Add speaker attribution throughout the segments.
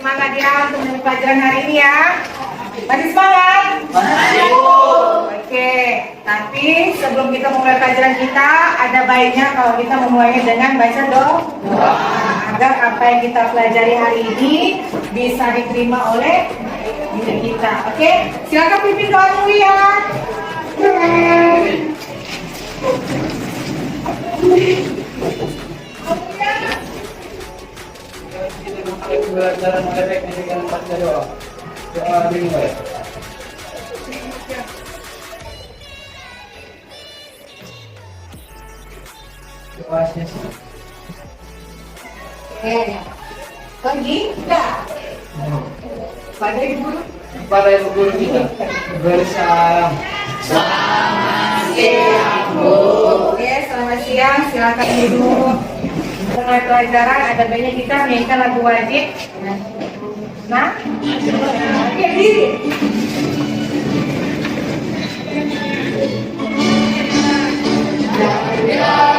Speaker 1: semangat ya untuk pelajaran hari ini ya. Masih semangat?
Speaker 2: Masih.
Speaker 1: Oke, tapi sebelum kita mulai pelajaran kita, ada baiknya kalau kita memulainya dengan baca doa agar apa yang kita pelajari hari ini bisa diterima oleh diri kita. Oke, silakan pimpin doa dulu ya.
Speaker 2: Pelajaran efek dengan baca doa. Doa dimulai. Doa sesi.
Speaker 1: Pergi kita pada ibu guru.
Speaker 2: Pada ibu guru kita bersalam.
Speaker 1: Oke, selamat siang. Silakan duduk. Mulai pelajaran ada baiknya kita mainkan lagu wajib. Nah, oke diri.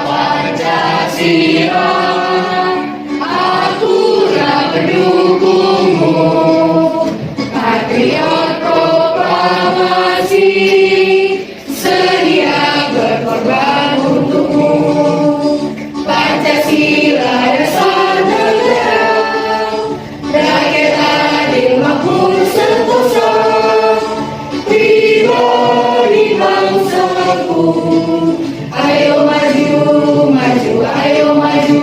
Speaker 3: Pancasila, akulah pendukungmu, patriot proklamasi, sedia berkorban untukmu. Pancasila dasar negara, rakyat adil makmur sentosa, pribadi bangsaku. Ayo maju, maju, ayo maju,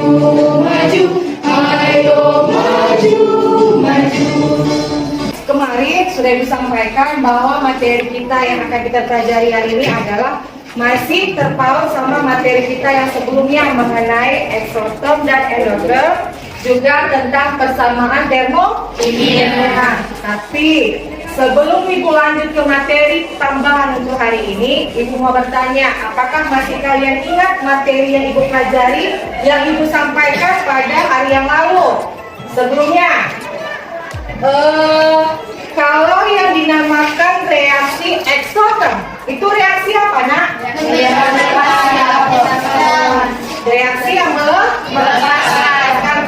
Speaker 3: maju, ayo maju, maju.
Speaker 1: Kemarin sudah disampaikan bahwa materi kita yang akan kita pelajari hari ini adalah masih terpaut sama materi kita yang sebelumnya mengenai eksoterm dan endoterm, juga tentang persamaan termodinamika. Tapi sebelum Ibu lanjut ke materi tambahan untuk hari ini, Ibu mau bertanya, apakah masih kalian ingat materi yang Ibu pelajari yang Ibu sampaikan pada hari yang lalu? Sebelumnya, kalau yang dinamakan reaksi eksoterm, itu reaksi apa, Nak? Reaksi yang melepaskan. Dan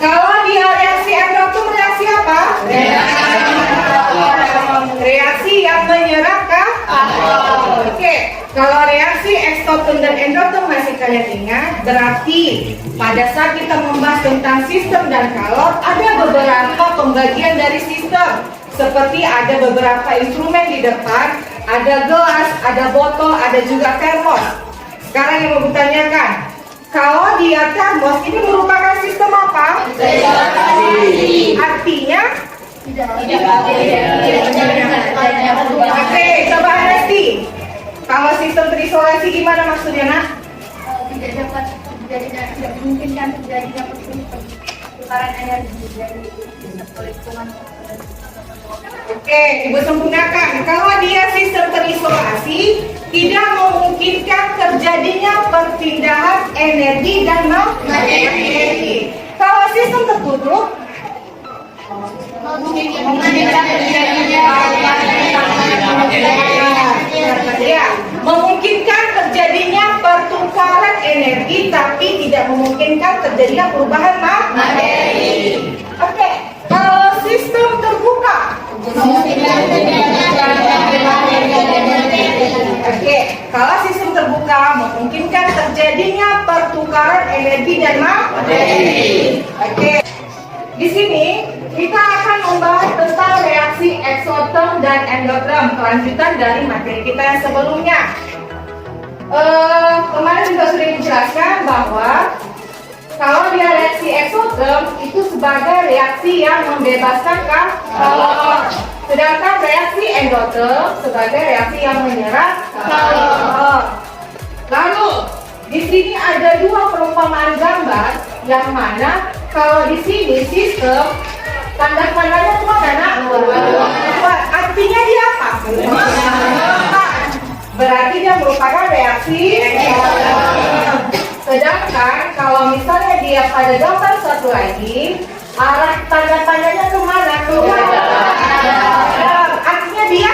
Speaker 1: kalau dia reaksi endoterm, reaksi apa? Reaksi yang menyerap. Oke, kalau reaksi eksoterm dan endoterm masih kalian ingat, berarti pada saat kita membahas tentang sistem dan kalor, ada beberapa pembagian dari sistem. Seperti ada beberapa instrumen di depan, ada gelas, ada botol, ada juga termos. Sekarang yang mau ditanyakan, kalau dia termos ini merupakan sistem apa? Artinya? Oke, coba Anesti. Kalau sistem terisolasi gimana maksudnya, Nak?
Speaker 4: Tidak memungkinkan terjadinya pertukaran energi dari lingkungan.
Speaker 1: Oke, Ibu sempurnakan. Kalau dia sistem terisolasi, tidak memungkinkan terjadinya perpindahan energi dan materi. Kalau sistem tertutup, memungkinkan terjadinya pertukaran energi, tapi tidak memungkinkan terjadinya perubahan materi. Oke, kalau sistem terbuka, oke, kalau sistem terbuka memungkinkan terjadinya pertukaran energi dan materi. Oke, di sini kita akan membahas tentang reaksi eksoterm dan endoterm, kelanjutan dari materi kita yang sebelumnya. Kemarin juga sudah dijelaskan bahwa kalau dia reaksi eksoterm itu sebagai reaksi yang membebaskan kalor, sedangkan reaksi endoterm sebagai reaksi yang menyerap kalor. Lalu di sini ada dua perumpamaan gambar yang mana kalau di sini sistem tanda-tandanya kemana? Artinya dia apa? Berarti dia merupakan reaksi eksoterm. Sedangkan kalau misalnya dia pada gambar satu lagi, arah tanda-tandanya kemana? Keluar. Artinya dia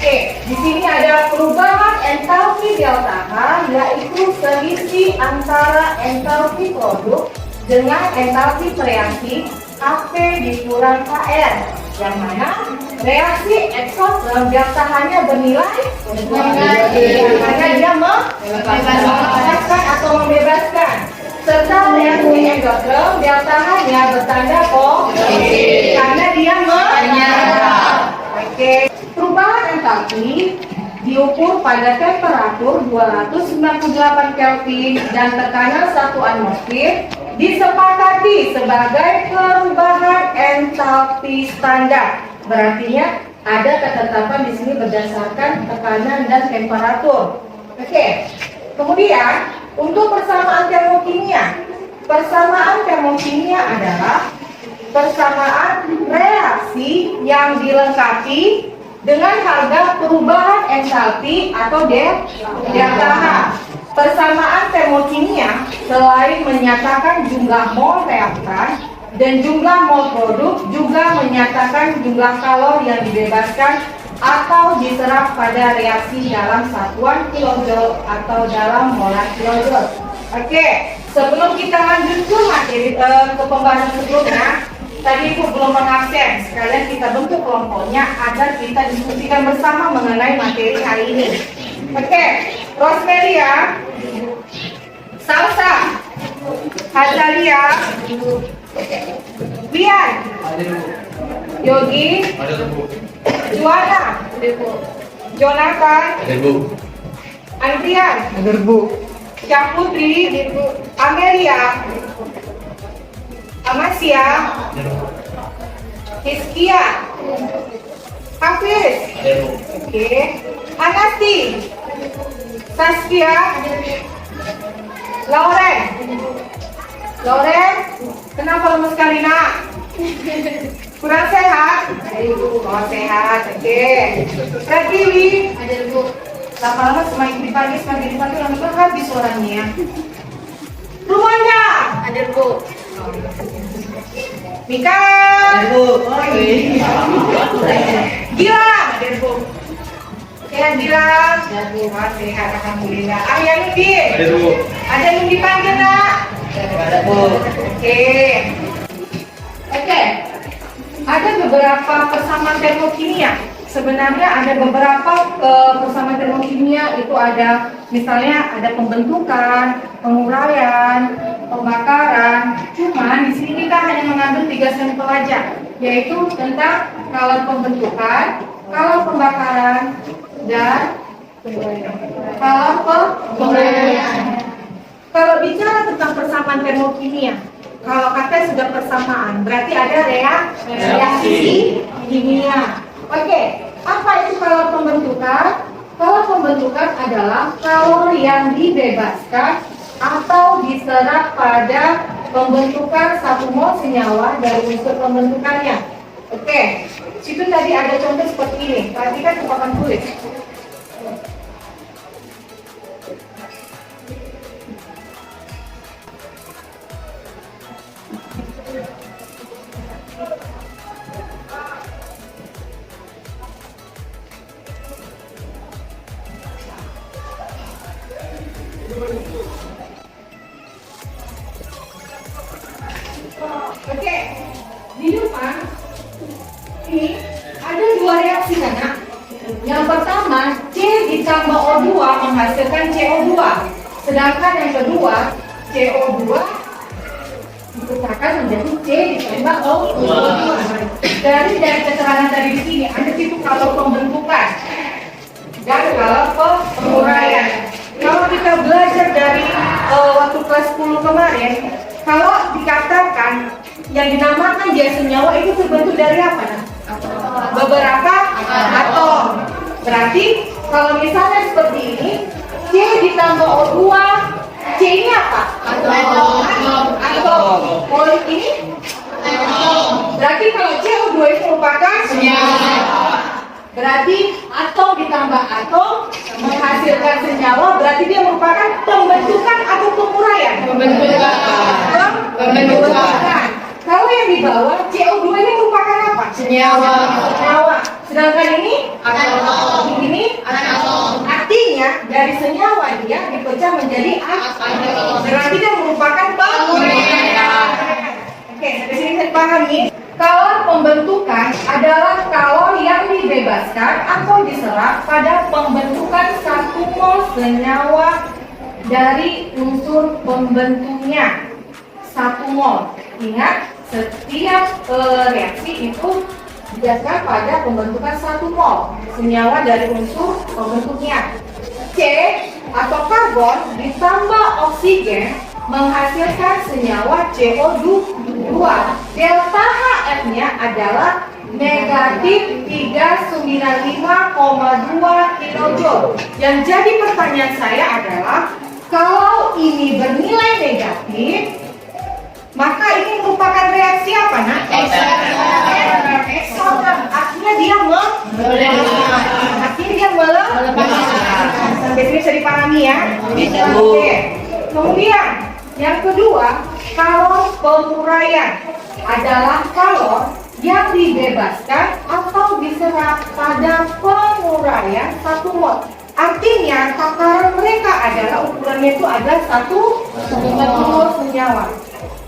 Speaker 1: Oke, di sini ada perubahan entalpi delta H, yaitu selisih antara entalpi produk dengan entalpi reaksi Ap dikurang Kr, yang mana reaksi eksotherm delta H-nya bernilai karena dia membebaskan atau membebaskan, serta reaksi endotherm delta H-nya bertanda positif karena dia menyerap. Oke, perubahan entalpi diukur pada temperatur 298 Kelvin dan tekanan 1 atmosfer, disepakati sebagai perubahan entalpi standar. Berarti ada ketetapan di sini berdasarkan tekanan dan temperatur. Oke. Kemudian untuk persamaan termokimia adalah persamaan reaksi yang dilengkapi dengan harga perubahan entalpi atau delta H. Persamaan termokimia selain menyatakan jumlah mol reaktan dan jumlah mol produk, juga menyatakan jumlah kalori yang dibebaskan atau diserap pada reaksi dalam satuan kilojoule atau dalam molar kilojoule. Oke, sebelum kita lanjut ke materi ke pembahasan sebelumnya, tadi Ibu belum mengabsen, sekalian kita bentuk kelompoknya agar kita diskusikan bersama mengenai materi hari ini. Oke, Rosmelia, Salsa, Hazalia, Bian, Yogi, Juana, Jonathan, Andrian, Syahputri, Amelia, Amasya, Hizkia, Hafiz, oke, Anasti, Saskia, Lauren, kenapa lemes sekali nak? Kurang sehat? Oh sehat, oke. Pratiwi, lama-lama semakin dipanggil, lama-lama habis suaranya. Rumahnya, Mika, Gilang, sehat Gilang, sehat alhamdulillah. Ayah Nundi, ada yang dipanggil nak? Oke. Ada beberapa persamaan termokimia. Sebenarnya ada beberapa persamaan termokimia, itu ada misalnya ada pembentukan, penguraian, pembakaran. Cuman di sini kita hanya mengambil 3 sampel aja, yaitu tentang kalau pembentukan, kalau pembakaran, dan kalau penguraian. Kalau bicara tentang persamaan termokimia, kalau kata sudah persamaan, berarti ada reaksi kimia. Oke, apa itu kalau pembentukan? Kalau pembentukan adalah kalori yang dibebaskan atau diserap pada pembentukan 1 mol senyawa dari unsur pembentukannya. Oke, situ tadi ada contoh seperti ini. Perhatikan papan tulis. Oke, di depan ini ada 2 reaksi kan? Yang pertama, C ditambah O2 menghasilkan CO2. Sedangkan yang kedua, CO2 dipecahkan menjadi C ditambah O2. Dari keterangan tadi di sini, ada situ kalau pembentukan dan kalau penguraian. Kalau kita belajar dari waktu kelas 10 kemarin, kalau dikatakan yang dinamakan jas senyawa itu terbentuk dari apa? Beberapa atom. Berarti kalau misalnya seperti ini, C ditambah O2, C ini apa? Atom. O ini? Berarti kalau CO2 itu merupakan senyawa. Berarti atom ditambah atom menghasilkan senyawa, berarti dia merupakan pembentukan atau penguraian? Pembentukan. Kalau yang di bawah CO2 ini merupakan apa? Senyawa. Sedangkan ini atom. Ini atom. Artinya dari senyawa dia dipecah menjadi atom. Berarti dia merupakan penguraian. Oke, sampai sini saya pahami. Kalor pembentukan adalah kalor yang dibebaskan atau diserap pada pembentukan 1 mol senyawa dari unsur pembentuknya. 1 mol. Ingat, setiap reaksi itu didasarkan pada pembentukan 1 mol senyawa dari unsur pembentuknya. C atau karbon ditambah oksigen menghasilkan senyawa CO2. Delta HF-nya adalah negatif 395,2 kJ. Yang jadi pertanyaan saya adalah, kalau ini bernilai negatif, maka ini merupakan reaksi apa, nak? Eksotan. Artinya dia melepaskan. Sampai sini bisa dipahami ya? Oke. Kemudian yang kedua, kalor penguraian adalah kalor yang dibebaskan atau diserap pada penguraian 1 mol. Artinya takaran mereka adalah ukurannya itu ada 1 mol senyawa.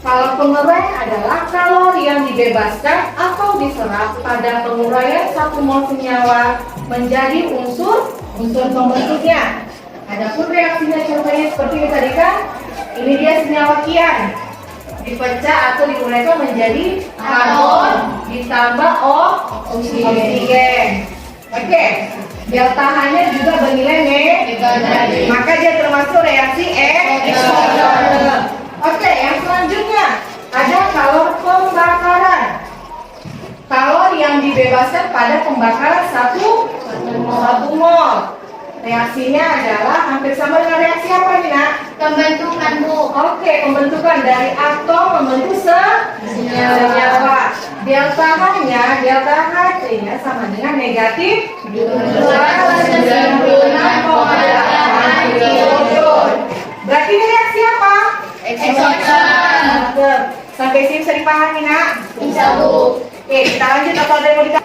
Speaker 1: Kalor penguraian adalah kalor yang dibebaskan atau diserap pada penguraian 1 mol senyawa menjadi unsur pembentuknya. Adapun reaksinya contohnya seperti ini tadi kan, ini dia senyawa kian dipecah atau diuraikan menjadi karbon ditambah oksigen. Oke, delta H-nya juga bernilai negatif, maka dia termasuk reaksi eksotan. Oke, yang selanjutnya ada kalor pembakaran. Kalor yang dibebaskan pada pembakaran 1 mol. Reaksinya adalah hampir sama dengan reaksi apa nih, nak?
Speaker 4: Pembentukan, Bu.
Speaker 1: Oke, pembentukan dari atom membentuk senyawa. Delta H-nya sama dengan negatif 296,8 kJ. Berarti ini reaksi apa?
Speaker 4: Eksotan.
Speaker 1: Sampai sini bisa dipahami, nak?
Speaker 4: Bisa, Bu.
Speaker 1: Oke, kita lanjut atau ada yang mau dikasih?